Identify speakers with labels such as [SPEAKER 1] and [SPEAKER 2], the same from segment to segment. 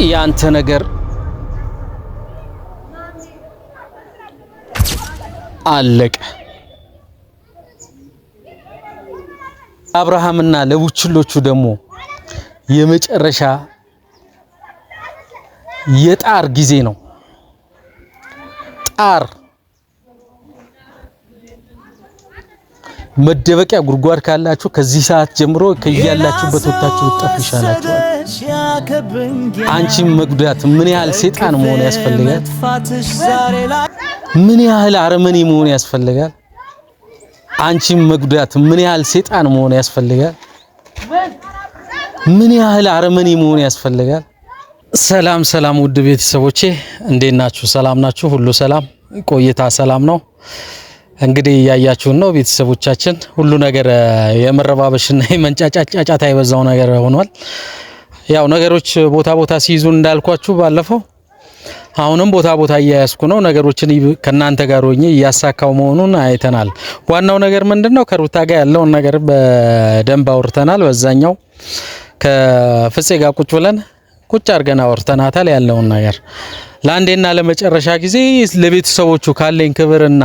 [SPEAKER 1] ያንተ ነገር አለቀ። አብርሃምና ለቡችሎቹ ደግሞ የመጨረሻ የጣር ጊዜ ነው። ጣር መደበቂያ ጉድጓድ ካላችሁ ከዚህ ሰዓት ጀምሮ ከያላችሁበት ወጣችሁ ወጣፍ ይሻላችኋል። አንቺም መጉዳት ምን ያህል ሰይጣን መሆን ያስፈልጋል? ምን ያህል አረመኔ መሆን ያስፈልጋል? አንቺም መጉዳት ምን ያህል ሰይጣን መሆን ያስፈልጋል? ምን ያህል አረመኔ መሆን ያስፈልጋል? ሰላም ሰላም ውድ ቤተሰቦቼ እንዴት ናችሁ? ሰላም ናችሁ? ሁሉ ሰላም፣ ቆይታ ሰላም ነው? እንግዲህ ያያችሁን ነው ቤተሰቦቻችን፣ ሁሉ ነገር የመረባበሽና የመንጫጫጫጫታ የበዛው ነገር ሆኗል። ያው ነገሮች ቦታ ቦታ ሲይዙ እንዳልኳችሁ ባለፈው አሁንም ቦታ ቦታ እያያዝኩ ነው። ነገሮችን ከናንተ ጋር ሆኜ እያሳካው መሆኑን አይተናል። ዋናው ነገር ምንድነው? ከሩታ ጋር ያለውን ነገር በደንብ አውርተናል። በዛኛው ከፍፄ ጋር ቁጭ አድርገን አውርተናታል። ያለውን ነገር ለአንዴና ለመጨረሻ ጊዜ ለቤተሰቦቹ ካለኝ ክብርና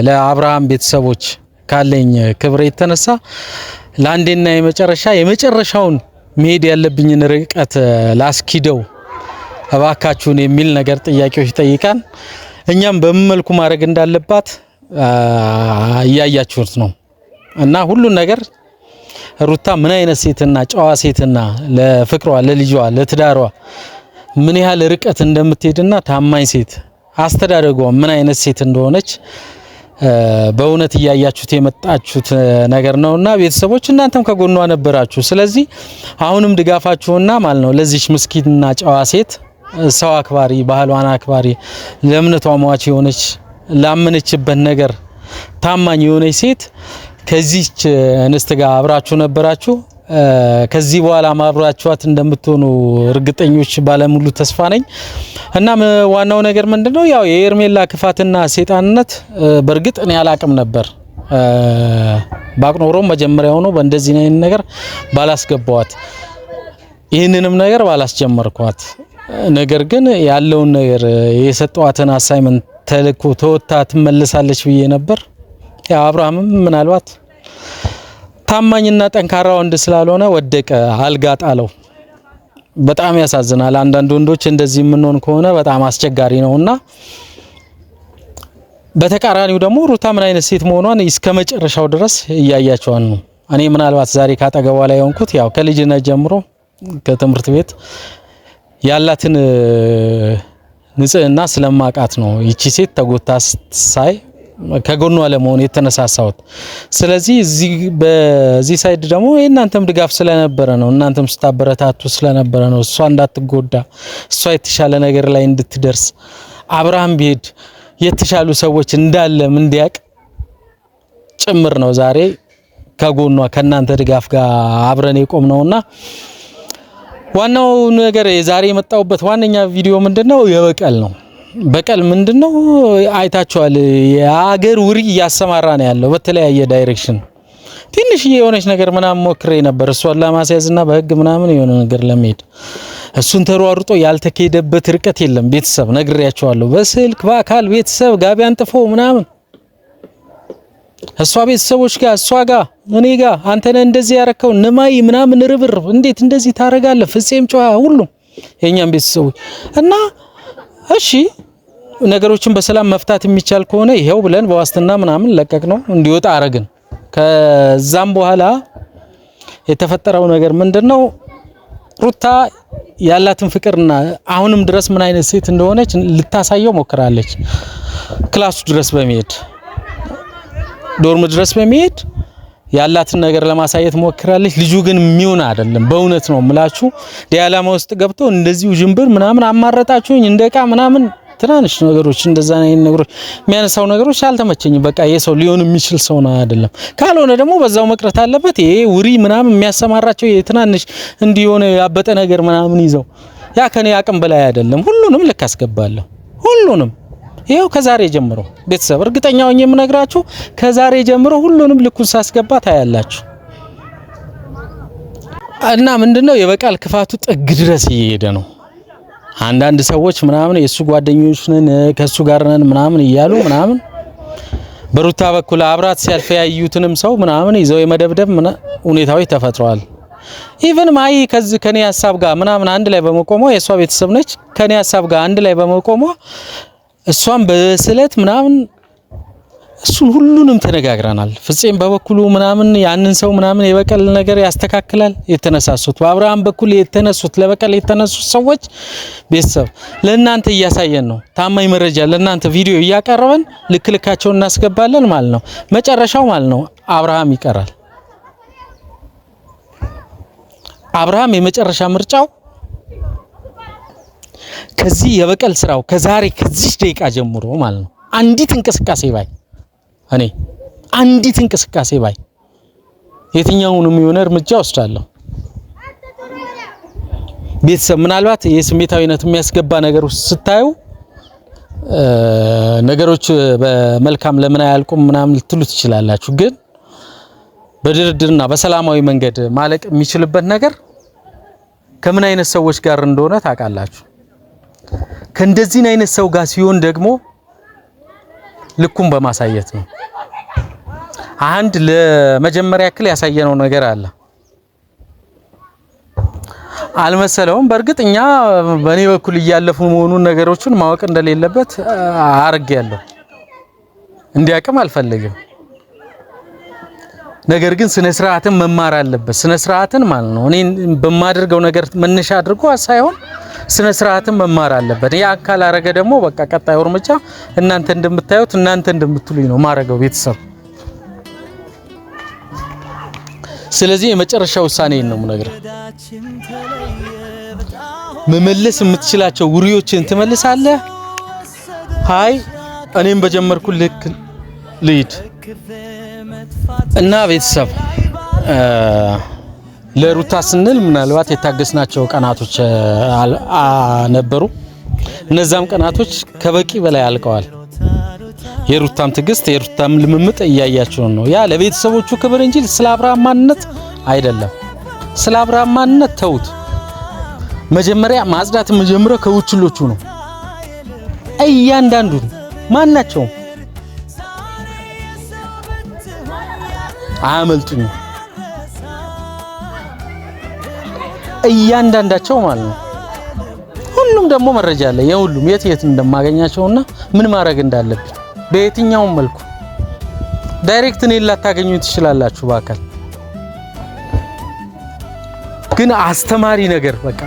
[SPEAKER 1] ለአብርሃም ቤተሰቦች ካለኝ ክብር የተነሳ ለአንዴና የመጨረሻውን መሄድ ያለብኝን ርቀት ላስኪደው እባካችሁን የሚል ነገር ጥያቄዎች ጠይቃን እኛም በምን መልኩ ማድረግ እንዳለባት እያያችሁት ነው። እና ሁሉ ነገር ሩታ ምን አይነት ሴትና ጨዋ ሴትና ለፍቅሯ ለልጇ ለትዳሯ ምን ያህል ርቀት እንደምትሄድና ታማኝ ሴት አስተዳደጓ ምን አይነት ሴት እንደሆነች በእውነት እያያችሁት የመጣችሁት ነገር ነውና ቤተሰቦች እናንተም ከጎኗ ነበራችሁ። ስለዚህ አሁንም ድጋፋችሁና ማለት ነው ለዚች ምስኪንና ጨዋ ሴት ሰው አክባሪ፣ ባህሏን አክባሪ፣ ለእምነቷ ሟች የሆነች ላመነችበት ነገር ታማኝ የሆነች ሴት ከዚች እንስት ጋር አብራችሁ ነበራችሁ። ከዚህ በኋላ ማብራችኋት እንደምትሆኑ እርግጠኞች ባለሙሉ ተስፋ ነኝ። እና ዋናው ነገር ምንድነው? ያው የኤርሜላ ክፋትና ሰይጣንነት በእርግጥ እኔ አላቅም ነበር። ባቅኖሮ መጀመሪያው ነው በእንደዚህ ነገር ባላስገባዋት፣ ይህንንም ነገር ባላስጀመርኳት። ነገር ግን ያለውን ነገር የሰጠዋትን አሳይመንት ተልኮ ተወታ ትመለሳለች ብዬ ነበር። ያው አብርሃምም ምናልባት ታማኝና ጠንካራ ወንድ ስላልሆነ ወደቀ፣ አልጋ ጣለው። በጣም ያሳዝናል። አንዳንድ ወንዶች እንደዚህ የምንሆን ከሆነ በጣም አስቸጋሪ ነውና በተቃራኒው ደግሞ ሩታ ምን አይነት ሴት መሆኗን እስከመጨረሻው ድረስ እያያቸዋን ነው። እኔ ምናልባት ዛሬ ካጠገቧ ላይ ሆንኩት ያው ከልጅነት ጀምሮ ከትምህርት ቤት ያላትን ንጽህና ስለማቃት ነው ይቺ ሴት ተጎታ ሳይ ከጎኗ ለመሆን የተነሳሳሁት። ስለዚህ በዚህ ሳይድ ደግሞ የእናንተም ድጋፍ ስለነበረ ነው፣ እናንተም ስታበረታቱ ስለነበረ ነው። እሷ እንዳትጎዳ፣ እሷ የተሻለ ነገር ላይ እንድትደርስ፣ አብርሃም ቢሄድ የተሻሉ ሰዎች እንዳለም እንዲያቅ ጭምር ነው ዛሬ ከጎኗ ከናንተ ድጋፍ ጋር አብረን የቆምነውና ዋናው ነገር ዛሬ የመጣውበት ዋነኛ ቪዲዮ ምንድነው? የበቀል ነው። በቀል ምንድነው? አይታችኋል። የሀገር ውሪ እያሰማራ ነው ያለው በተለያየ ዳይሬክሽን። ትንሽ የሆነች ነገር ምናምን ሞክሬ ነበር እሷን ለማስያዝና በህግ ምናምን የሆነ ነገር ለመሄድ እሱን ተሯሩጦ ያልተከደበት ርቀት የለም። ቤተሰብ ነግሬያቸዋለሁ። በስልክ በአካል ቤተሰብ ጋቢ አንጥፎ ምናምን እሷ ቤተሰቦች ጋር እሷ ጋር እኔ ጋር አንተ ነህ እንደዚህ ያረከው ነማይ ምናምን ርብር እንዴት እንደዚህ ታረጋለህ? ፍፄም ጨዋ ሁሉም የኛም ቤተሰቦች እና እሺ ነገሮችን በሰላም መፍታት የሚቻል ከሆነ ይሄው ብለን በዋስትና ምናምን ለቀቅ ነው እንዲወጣ አረግን። ከዛም በኋላ የተፈጠረው ነገር ምንድነው? ሩታ ያላትን ፍቅርና አሁንም ድረስ ምን አይነት ሴት እንደሆነች ልታሳየው ሞክራለች። ክላሱ ድረስ በመሄድ ዶርም ድረስ በመሄድ ያላትን ነገር ለማሳየት ሞክራለች። ልጁ ግን የሚሆን አይደለም። በእውነት ነው ምላችሁ ዲያላማ ውስጥ ገብቶ እንደዚሁ ጅምብር ምናምን አማረጣችሁኝ እንደቃ ምናምን ትናንሽ ነገሮች እንደዛ ነገሮች የሚያነሳው ነገሮች አልተመቸኝም። በቃ የሰው ሊሆን የሚችል ሰው ነው አይደለም። ካልሆነ ደግሞ በዛው መቅረት አለበት። ይሄ ውሪ ምናምን የሚያሰማራቸው የትናንሽ እንዲሆነ ያበጠ ነገር ምናምን ይዘው ያ ከኔ አቅም በላይ አይደለም። ሁሉንም ልክ አስገባለሁ። ሁሉንም ይሄው ከዛሬ ጀምሮ ቤተሰብ እርግጠኛ ሆኜ የምነግራችሁ ከዛሬ ጀምሮ ሁሉንም ልኩን ሳስገባ ታያላችሁ። እና ምንድነው የበቃል ክፋቱ ጥግ ድረስ እየሄደ ነው። አንዳንድ ሰዎች ምናምን የሱ ጓደኞች ነን ከሱ ጋር ነን ምናምን እያሉ ምናምን በሩታ በኩል አብራት ሲያልፍ ያዩትንም ሰው ምናምን ይዘው የመደብደብ ሁኔታዎች ተፈጥረዋል። ኢቭን ማይ ከዚህ ከኔ ሐሳብ ጋር ምናምን አንድ ላይ በመቆሟ የሷ ቤተሰብ ነች ከኔ ሐሳብ ጋር አንድ ላይ በመቆሟ እሷም በስለት ምናምን እሱን ሁሉንም ተነጋግረናል። ፍፄም በበኩሉ ምናምን ያንን ሰው ምናምን የበቀል ነገር ያስተካክላል። የተነሳሱት በአብርሃም በኩል የተነሱት ለበቀል የተነሱት ሰዎች ቤተሰብ ለእናንተ እያሳየን ነው። ታማኝ መረጃ ለእናንተ ቪዲዮ እያቀረበን ልክልካቸውን እናስገባለን ማለት ነው። መጨረሻው ማለት ነው አብርሃም ይቀራል። አብርሃም የመጨረሻ ምርጫው ከዚህ የበቀል ስራው ከዛሬ ከዚህ ደቂቃ ጀምሮ ማለት ነው አንዲት እንቅስቃሴ ባይ እኔ አንዲት እንቅስቃሴ ባይ የትኛውንም የሆነ እርምጃ ወስዳለሁ። ቤተሰብ ምናልባት የስሜታዊነት የሚያስገባ ነገር ስታዩ ነገሮች በመልካም ለምን አያልቁም ምናምን ልትሉ ትችላላችሁ። ግን በድርድርና በሰላማዊ መንገድ ማለቅ የሚችልበት ነገር ከምን አይነት ሰዎች ጋር እንደሆነ ታውቃላችሁ። ከእንደዚህ አይነት ሰው ጋር ሲሆን ደግሞ ልኩን በማሳየት ነው። አንድ ለመጀመሪያ ክል ያሳየነው ነገር አለ አልመሰለውም። በእርግጥኛ በኔ በኩል እያለፉ መሆኑን ነገሮችን ማወቅ እንደሌለበት አርጌያለሁ። እንዲያቅም አልፈልግም። ነገር ግን ስነ ስርዓትን መማር አለበት። ስነ ስርዓትን ማለት ነው እኔ በማደርገው ነገር መነሻ አድርጎ ሳይሆን ስነ ስርዓትን መማር አለበት። ያ አካል አረገ ደግሞ በቃ ቀጣዩ እርምጃ እናንተ እንደምታዩት እናንተ እንደምትሉኝ ነው ማረገው ቤተሰብ። ስለዚህ የመጨረሻ ውሳኔ ነው የምነግርህ። መመለስ የምትችላቸው ውሪዎችን ትመልሳለህ። ሃይ እኔም በጀመርኩ ልክ ልሂድ እና ቤተሰብ ለሩታ ስንል ምናልባት የታገስናቸው ቀናቶች ነበሩ። እነዛም ቀናቶች ከበቂ በላይ አልቀዋል። የሩታም ትግስት የሩታም ልምምጥ እያያችሁ ነው። ያ ለቤተሰቦቹ ክብር እንጂ ስለ አብርሃም ማንነት አይደለም። ስለ አብርሃም ማንነት ተውት። መጀመሪያ ማጽዳት የምጀምረው ከውችሎቹ ነው። እያንዳንዱ ማናቸው አያመልጡኝ። እያንዳንዳቸው ማለት ነው። ሁሉም ደግሞ መረጃ አለ። የሁሉም የት እንደማገኛቸውና ምን ማድረግ እንዳለብኝ በየትኛውም መልኩ ዳይሬክት እኔን ላታገኙ ትችላላችሁ በአካል ግን አስተማሪ ነገር በቃ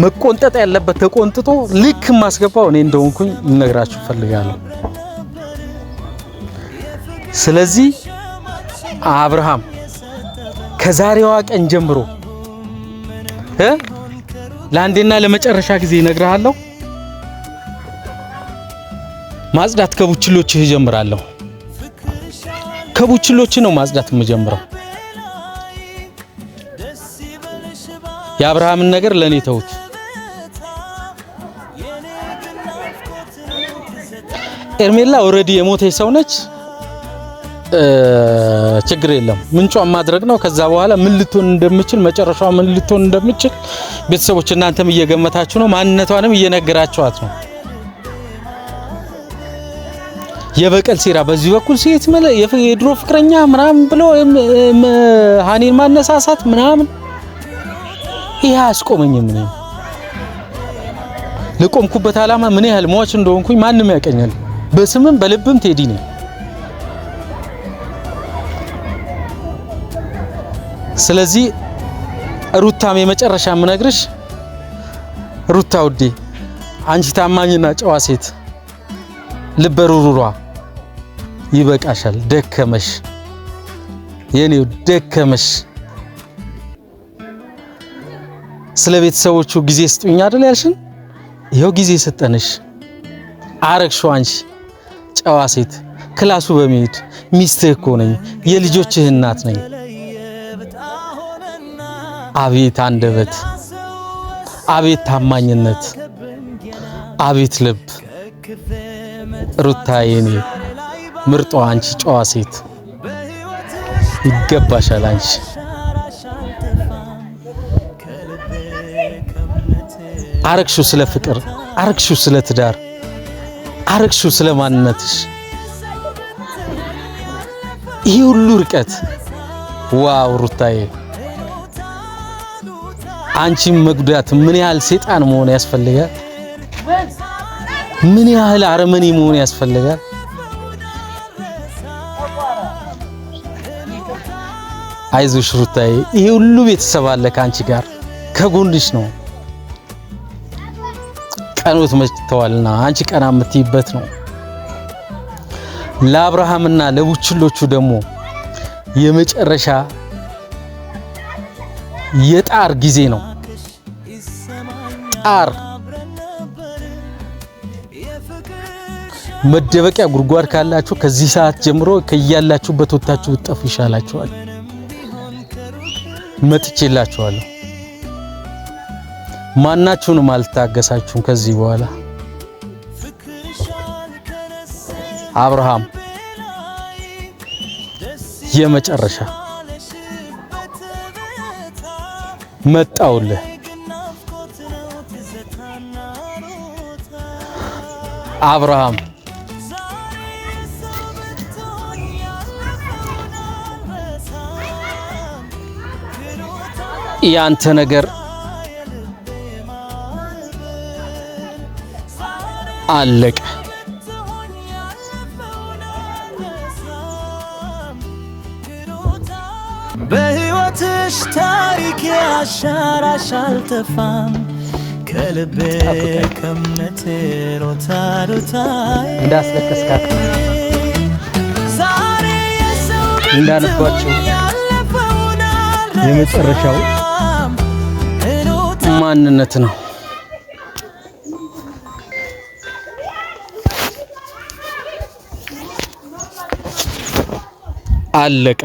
[SPEAKER 1] መቆንጠጥ ያለበት ተቆንጥጦ ልክ ማስገባው እኔ እንደሆንኩኝ ልነግራችሁ ፈልጋለሁ። ስለዚህ አብርሃም ከዛሬዋ ቀን ጀምሮ ለአንዴና ለመጨረሻ ጊዜ እነግርሃለሁ፣ ማጽዳት ከቡችሎች እጀምራለሁ። ከቡችሎች ነው ማጽዳት የምጀምረው። የአብርሃምን ነገር ለኔ ተውት። ኤርሜላ ኦሬዲ የሞተች ሰው ነች። ችግር የለም ምንጯን ማድረግ ነው። ከዛ በኋላ ምን ልትሆን እንደምችል መጨረሻው ምን ልትሆን እንደምችል ቤተሰቦች እናንተም እየገመታችሁ ነው። ማንነቷንም እየነገራችኋት ነው። የበቀል ሴራ በዚህ በኩል ሴት የድሮ ፍቅረኛ ምናምን ብሎ ሃኒን ማነሳሳት ምናምን ይሄ አስቆመኝም። ምን ለቆምኩበት ዓላማ ምን ያህል ሟች እንደሆንኩኝ ማንም ያቀኛል። በስምም በልብም ቴዲ ነኝ። ስለዚህ ሩታም የመጨረሻ ምነግርሽ ሩታ ውዴ አንቺ ታማኝና ጨዋ ሴት ልበሩሩሯ ይበቃሻል። ደከመሽ የኔው ደከመሽ። ስለ ቤተሰቦቹ ጊዜ ስጡኝ አይደል ያልሽን? ይሄው ጊዜ ሰጠንሽ። አረግሽው አንቺ ጨዋ ሴት ክላሱ በመሄድ ሚስትህ እኮ ነኝ፣ የልጆችህ እናት ነኝ። አቤት አንደበት፣ አቤት ታማኝነት፣ አቤት ልብ። ሩታ የኔ ምርጧ አንቺ ጨዋ ሴት ይገባሻል አንቺ። አረግሽው ስለ ፍቅር፣ አረግሽው ስለ ትዳር፣ አረግሽው ስለ ማንነትሽ። ይሄ ሁሉ ርቀት ዋው ሩታዬ፣ አንቺም መጉዳት ምን ያህል ሰይጣን መሆን ያስፈልጋል? ምን ያህል አረመኔ መሆን ያስፈልጋል? አይዞሽ ሩታዬ፣ ይሄ ሁሉ ቤተሰብ አለ ካንቺ ጋር ከጎንሽ ነው። ቀኖት መጥተዋልና አንቺ ቀና የምትይበት ነው። ለአብርሃምና ለቡችሎቹ ደግሞ የመጨረሻ የጣር ጊዜ ነው። ጣር መደበቂያ ጉድጓድ ካላችሁ ከዚህ ሰዓት ጀምሮ ከያላችሁበት ወጣችሁ ወጣፉ ይሻላችኋል። መጥቼላችኋለሁ። ማናችሁንም አልታገሳችሁም ከዚህ በኋላ። አብርሃም የመጨረሻ መጣውልህ። አብርሃም ያንተ ነገር አለቀ።
[SPEAKER 2] በሕይወትሽ ታሪክ አሻራሽ አልጠፋም። ከልቤ ከእምነቴ ሮታ
[SPEAKER 1] እንዳስለቀስካት እንዳነባቸው የመጨረሻው ማንነት ነው። አለቀ።